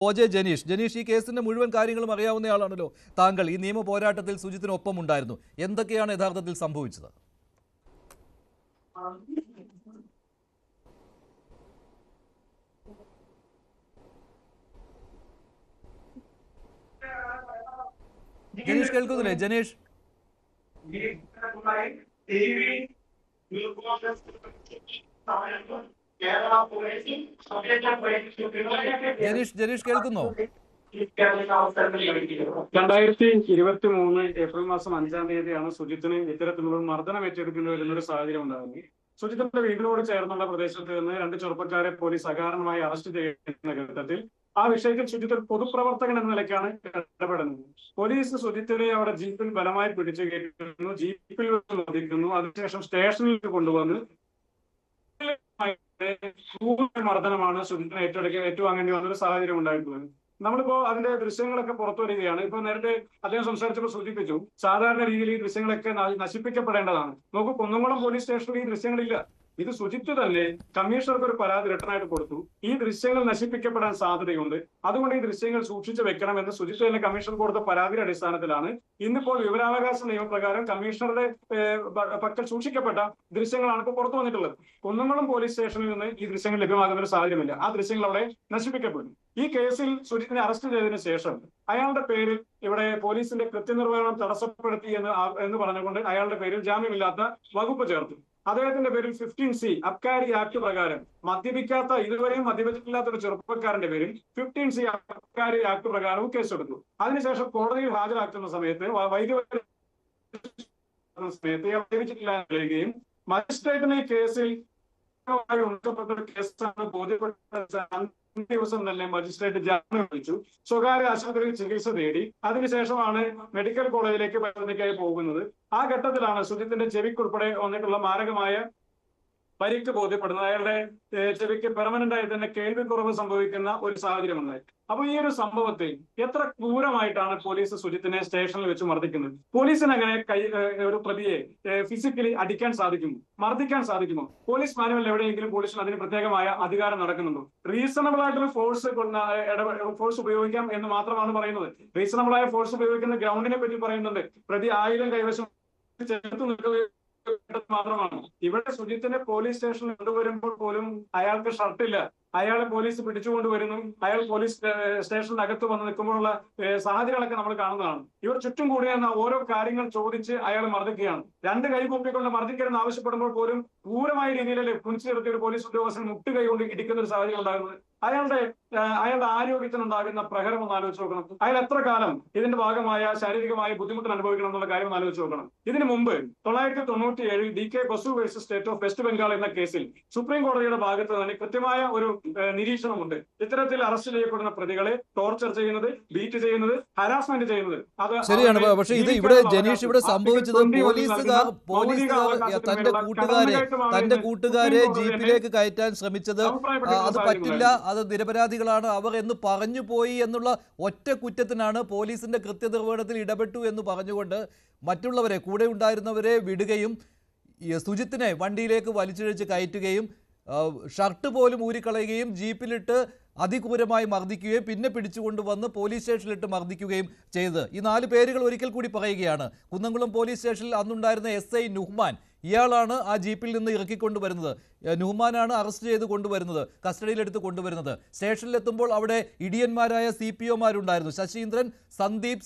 OJ Janeesh, ഈ കേസിന്റെ മുഴുവൻ കാര്യങ്ങളും അറിയാവുന്നയാളാണല്ലോ താങ്കൾ. ഈ നിയമ പോരാട്ടത്തിൽ സുജിത്തിനൊപ്പം ഉണ്ടായിരുന്നു. എന്തൊക്കെയാണ് യഥാർത്ഥത്തിൽ സംഭവിച്ചത്? ജനീഷ് കേൾക്കുന്നില്ലേ? ജനീഷ് ജനീഷ് കേൾക്കുന്നോ? 2023 ഏപ്രിൽ മാസം 5-ാം തീയതിയാണ് സുജിത്തിന് ഇത്തരത്തിലുള്ള മർദ്ദനം ഏറ്റെടുക്കേണ്ടി വരുന്ന ഒരു സാഹചര്യം ഉണ്ടാകുന്നത്. സുജിത്തിന്റെ വീടിനോട് ചേർന്നുള്ള പ്രദേശത്ത് നിന്ന് 2 ചെറുപ്പക്കാരെ പോലീസ് അകാരണമായി അറസ്റ്റ് ചെയ്യുന്ന ഘട്ടത്തിൽ ആ വിഷയത്തിൽ സുജിത്ത് ഒരു പൊതുപ്രവർത്തകൻ എന്ന നിലയ്ക്കാണ് ഇടപെടുന്നത്. പോലീസ് സുജിത്തിനെ അവിടെ ജീപ്പിൽ ബലമായി പിടിച്ചു കയറ്റുന്നു, ജീപ്പിൽ മർദ്ദിക്കുന്നു. അതിനുശേഷം സ്റ്റേഷനിൽ കൊണ്ടുവന്ന് മർദ്ദനമാണ് സുജിത്തിനെ ഏറ്റുവാങ്ങേണ്ടി വന്നൊരു സാഹചര്യം ഉണ്ടായിട്ടുള്ളത്. നമ്മളിപ്പോ അതിന്റെ ദൃശ്യങ്ങളൊക്കെ പുറത്തു വരികയാണ്. ഇപ്പൊ നേരത്തെ അദ്ദേഹം സംസാരിച്ചപ്പോൾ സൂചിപ്പിച്ചു, സാധാരണ രീതിയിൽ ഈ ദൃശ്യങ്ങളൊക്കെ നശിപ്പിക്കപ്പെടേണ്ടതാണ്. നോക്കൂ, കുന്നംകുളം പോലീസ് സ്റ്റേഷനിൽ ഈ ദൃശ്യങ്ങളില്ല. ഇത് സുജിത്ത് തന്നെ കമ്മീഷണർക്ക് ഒരു പരാതി റിട്ടേണായിട്ട് കൊടുത്തു. ഈ ദൃശ്യങ്ങൾ നശിപ്പിക്കപ്പെടാൻ സാധ്യതയുണ്ട്, അതുകൊണ്ട് ഈ ദൃശ്യങ്ങൾ സൂക്ഷിച്ചു വെക്കണമെന്ന് സുജിത്ത് തന്നെ കമ്മീഷണർ കൊടുത്ത പരാതിയുടെ അടിസ്ഥാനത്തിലാണ് ഇന്നിപ്പോൾ വിവരാവകാശ നിയമപ്രകാരം കമ്മീഷണറുടെ പക്കൽ സൂക്ഷിക്കപ്പെട്ട ദൃശ്യങ്ങളാണ് ഇപ്പോൾ പുറത്തു വന്നിട്ടുള്ളത്. കുന്നംകുളം പോലീസ് സ്റ്റേഷനിൽ നിന്ന് ഈ ദൃശ്യങ്ങൾ ലഭ്യമാകുന്ന ഒരു സാഹചര്യമില്ല. ആ ദൃശ്യങ്ങൾ അവിടെ നശിപ്പിക്കപ്പെടും. ഈ കേസിൽ സുജിത്തിനെ അറസ്റ്റ് ചെയ്തതിനു ശേഷം അയാളുടെ പേരിൽ ഇവിടെ പോലീസിന്റെ കൃത്യനിർവഹണം തടസ്സപ്പെടുത്തി എന്ന് പറഞ്ഞുകൊണ്ട് അയാളുടെ പേരിൽ ജാമ്യമില്ലാത്ത വകുപ്പ് ചേർത്തു. അദ്ദേഹത്തിന്റെ പേരിൽ 15C അബ്കാരി ആക്ട് പ്രകാരം ഇതുവരെയും മദ്യപിച്ചിട്ടില്ലാത്ത ഒരു ചെറുപ്പക്കാരന്റെ പേരിൽ 15C അബ്കാരി ആക്ട് പ്രകാരവും കേസെടുത്തു. അതിനുശേഷം കോടതിയിൽ ഹാജരാക്കുന്ന സമയത്ത് മദ്യപിച്ചിട്ടില്ല എന്ന് പറയുകയും മജിസ്ട്രേറ്റിന് ഈ കേസിൽ കേസാണ് ബോധ്യപ്പെട്ട ദിവസം തന്നെ മജിസ്ട്രേറ്റ് ജാമ്യം വിളിച്ചു. സ്വകാര്യ ആശുപത്രിയിൽ ചികിത്സ തേടി. അതിനുശേഷമാണ് മെഡിക്കൽ കോളേജിലേക്ക് പരിശോധനയ്ക്കായി പോകുന്നത്. ആ ഘട്ടത്തിലാണ് സുജിത്തിന്റെ ചെവിക്കുൾപ്പെടെ വന്നിട്ടുള്ള മാരകമായ പരിക്ക് ബോധ്യപ്പെടുന്നത്. അയാളുടെ ചെവിക്ക് പെർമനന്റ് ആയി തന്നെ കേൾവിക്കുറവ് സംഭവിക്കുന്ന ഒരു സാഹചര്യം ഉണ്ടായി. അപ്പൊ ഈ ഒരു സംഭവത്തിൽ എത്ര ക്രൂരമായിട്ടാണ് പോലീസ് സുജിത്തിനെ സ്റ്റേഷനിൽ വെച്ച് മർദ്ദിക്കുന്നത്? പോലീസിന് അങ്ങനെ ഒരു പ്രതിയെ ഫിസിക്കലി അടിക്കാൻ സാധിക്കുമോ, മർദ്ദിക്കാൻ സാധിക്കുമോ? പോലീസ് മാനുവൽ എവിടെയെങ്കിലും പോലീസിന് അതിന് പ്രത്യേകമായ അധികാരം നടക്കുന്നുണ്ടോ? റീസണബിൾ ആയിട്ടുള്ള ഫോഴ്സ് ഉപയോഗിക്കാം എന്ന് മാത്രമാണ് പറയുന്നത്. റീസണബിൾ ആയ ഫോഴ്സ് ഉപയോഗിക്കുന്ന ഗ്രൗണ്ടിനെ പറ്റി പറയുന്നുണ്ട്. പ്രതി ആയുധം കൈവശം ചേർത്ത് നിൽക്കുക മാത്രമാണ്. ഇവിടെ സുജിത്തിനെ പോലീസ് സ്റ്റേഷനിൽ കൊണ്ടുവരുമ്പോൾ പോലും അയാൾക്ക് ഷർട്ടില്ല. അയാളെ പോലീസ് പിടിച്ചുകൊണ്ടുവരുന്നു. അയാൾ പോലീസ് സ്റ്റേഷനകത്ത് വന്ന് നിൽക്കുമ്പോഴുള്ള സാഹചര്യങ്ങളൊക്കെ നമ്മൾ കാണുന്നതാണ്. ഇവർ ചുറ്റും കൂടിയെന്ന ഓരോ കാര്യങ്ങൾ ചോദിച്ച് അയാൾ മർദ്ദിക്കുകയാണ്. 2 കൈ പൊക്കിക്കൊണ്ട് മർദ്ദിക്കരുന്ന് ആവശ്യപ്പെടുമ്പോൾ പോലും ക്രൂരമായ രീതിയിലല്ലേ കുനിച്ചു നിർത്തിയ ഒരു പോലീസ് ഉദ്യോഗസ്ഥൻ മുട്ടുകൈ കൊണ്ട് ഇടിക്കുന്ന ഒരു സാഹചര്യം ഉണ്ടാകുന്നത്. അയാളുടെ ആരോഗ്യത്തിനുണ്ടാകുന്ന പ്രഹരം ഒന്ന് ആലോചിച്ച് നോക്കണം. അയാൾ എത്ര കാലം ഇതിന്റെ ഭാഗമായ ശാരീരികമായ ബുദ്ധിമുട്ട് അനുഭവിക്കണം എന്നുള്ള കാര്യം ഒന്ന് ആലോചിച്ച് നോക്കണം. ഇതിനു മുമ്പ് 1997 DK Basu versus state of west Bengal എന്ന കേസിൽ സുപ്രീം കോടതിയുടെ ഭാഗത്ത് തന്നെ കൃത്യമായ ഒരു നിരീക്ഷണമുണ്ട്. ഇത്തരത്തിൽ അറസ്റ്റ് ചെയ്യപ്പെടുന്ന പ്രതികളെ ടോർച്ചർ ചെയ്യുന്നത്, ബീറ്റ് ചെയ്യുന്നത്, ഹരാസ്മെന്റ് ചെയ്യുന്നത് ശരിയാണ്. പക്ഷേ ഇവിടെ ജനീഷ് ഇവിടെ സംഭവിച്ചത് പോലീസുകാർ തന്റെ കൂട്ടുകാരെ ജീപ്പിലേക്ക് കയറ്റാൻ ശ്രമിച്ചത് അത് പറ്റില്ല, അത് നിരപരാധികളാണ് അവർ എന്ന് പറഞ്ഞു പോയി എന്നുള്ള ഒറ്റ കുറ്റത്തിനാണ് പോലീസിന്റെ കൃത്യനിർവഹണത്തിൽ ഇടപെട്ടു എന്ന് പറഞ്ഞുകൊണ്ട് മറ്റുള്ളവരെ, കൂടെ ഉണ്ടായിരുന്നവരെ വിടുകയും സുജിത്തിനെ വണ്ടിയിലേക്ക് വലിച്ചിഴച്ച് കയറ്റുകയും ഷർട്ട് പോലും ഊരിക്കളയുകയും ജീപ്പിലിട്ട് അതിക്രൂരമായി മർദ്ദിക്കുകയും പിന്നെ പിടിച്ചുകൊണ്ടുവന്ന് പോലീസ് സ്റ്റേഷനിലിട്ട് മർദ്ദിക്കുകയും ചെയ്ത്. ഈ 4 പേരുകൾ ഒരിക്കൽ കൂടി പറയുകയാണ്. കുന്നംകുളം പോലീസ് സ്റ്റേഷനിൽ അന്നുണ്ടായിരുന്ന SI നുഹ്മാൻ, ഇയാളാണ് ആ ജീപ്പിൽ നിന്ന് ഇറക്കിക്കൊണ്ടുവരുന്നത്. നുഹ്മാനാണ് അറസ്റ്റ് ചെയ്ത് കൊണ്ടുവരുന്നത്, കസ്റ്റഡിയിലെടുത്ത് കൊണ്ടുവരുന്നത്. സ്റ്റേഷനിലെത്തുമ്പോൾ അവിടെ ഇടിയന്മാരായ CPOമാരുണ്ടായിരുന്നു. ശശീന്ദ്രൻ, സന്ദീപ്,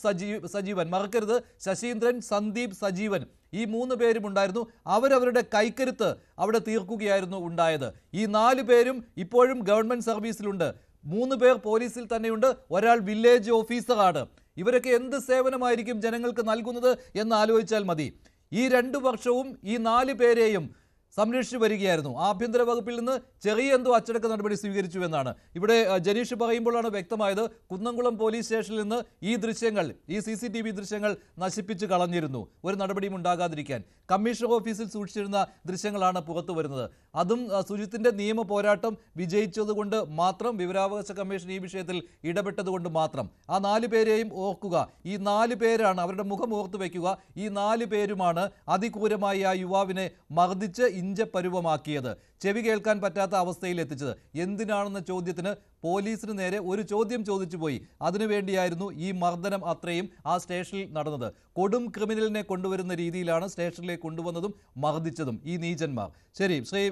സജീവൻ. മറക്കരുത്, ശശീന്ദ്രൻ, സന്ദീപ്, സജീവൻ, ഈ 3 പേരും ഉണ്ടായിരുന്നു. അവരവരുടെ കൈക്കരുത്ത് അവിടെ തീർക്കുകയായിരുന്നു ഉണ്ടായത്. ഈ 4 പേരും ഇപ്പോഴും ഗവൺമെൻറ് സർവീസിലുണ്ട്. 3 പേർ പോലീസിൽ തന്നെയുണ്ട്. ഒരാൾ വില്ലേജ് ഓഫീസറാണ്. ഇവരൊക്കെ എന്ത് സേവനമായിരിക്കും ജനങ്ങൾക്ക് നൽകുന്നത് എന്ന് ആലോചിച്ചാൽ മതി. ഈ 2 വർഷവും ഈ 4 പേരെയും സംരക്ഷിച്ചു വരികയായിരുന്നു. ആഭ്യന്തര വകുപ്പിൽ നിന്ന് ചെറിയ എന്തോ അച്ചടക്ക നടപടി സ്വീകരിച്ചു എന്നാണ് ഇവിടെ ജനീഷ് പറയുമ്പോഴാണ് വ്യക്തമായത്. കുന്നംകുളം പോലീസ് സ്റ്റേഷനിൽ നിന്ന് ഈ ദൃശ്യങ്ങൾ, ഈ CCTV ദൃശ്യങ്ങൾ നശിപ്പിച്ച് കളഞ്ഞിരുന്നു, ഒരു നടപടിയും ഉണ്ടാകാതിരിക്കാൻ. കമ്മീഷണർ ഓഫീസിൽ സൂക്ഷിച്ചിരുന്ന ദൃശ്യങ്ങളാണ് പുറത്തു വരുന്നത്. അതും സുജിത്തിന്റെ നിയമ പോരാട്ടം വിജയിച്ചതുകൊണ്ട് മാത്രം, വിവരാവകാശ കമ്മീഷൻ ഈ വിഷയത്തിൽ ഇടപെട്ടതുകൊണ്ട് മാത്രം. ആ 4 പേരെയും ഓർക്കുക. ഈ 4 പേരാണ്, അവരുടെ മുഖം ഓർത്തു വയ്ക്കുക. ഈ 4 പേരുമാണ് അതിക്രൂരമായി ആ യുവാവിനെ മർദ്ദിച്ച് ഇഞ്ചപ്പരുവമാക്കിയത്, ചെവി കേൾക്കാൻ പറ്റാത്ത അവസ്ഥയിൽ എത്തിച്ചത്? എന്തിനാണെന്ന ചോദ്യത്തിന് പോലീസിന് നേരെ ഒരു ചോദ്യം ചോദിച്ചു പോയി. അതിനുവേണ്ടിയായിരുന്നു ഈ മർദ്ദനം അത്രയും ആ സ്റ്റേഷനിൽ നടന്നത്. കൊടും ക്രിമിനലിനെ കൊണ്ടുവരുന്ന രീതിയിലാണ് സ്റ്റേഷനിലേക്ക് കൊണ്ടുവന്നതും മർദ്ദിച്ചതും ഈ നീചന്മാർ. ശരി, ശ്രീ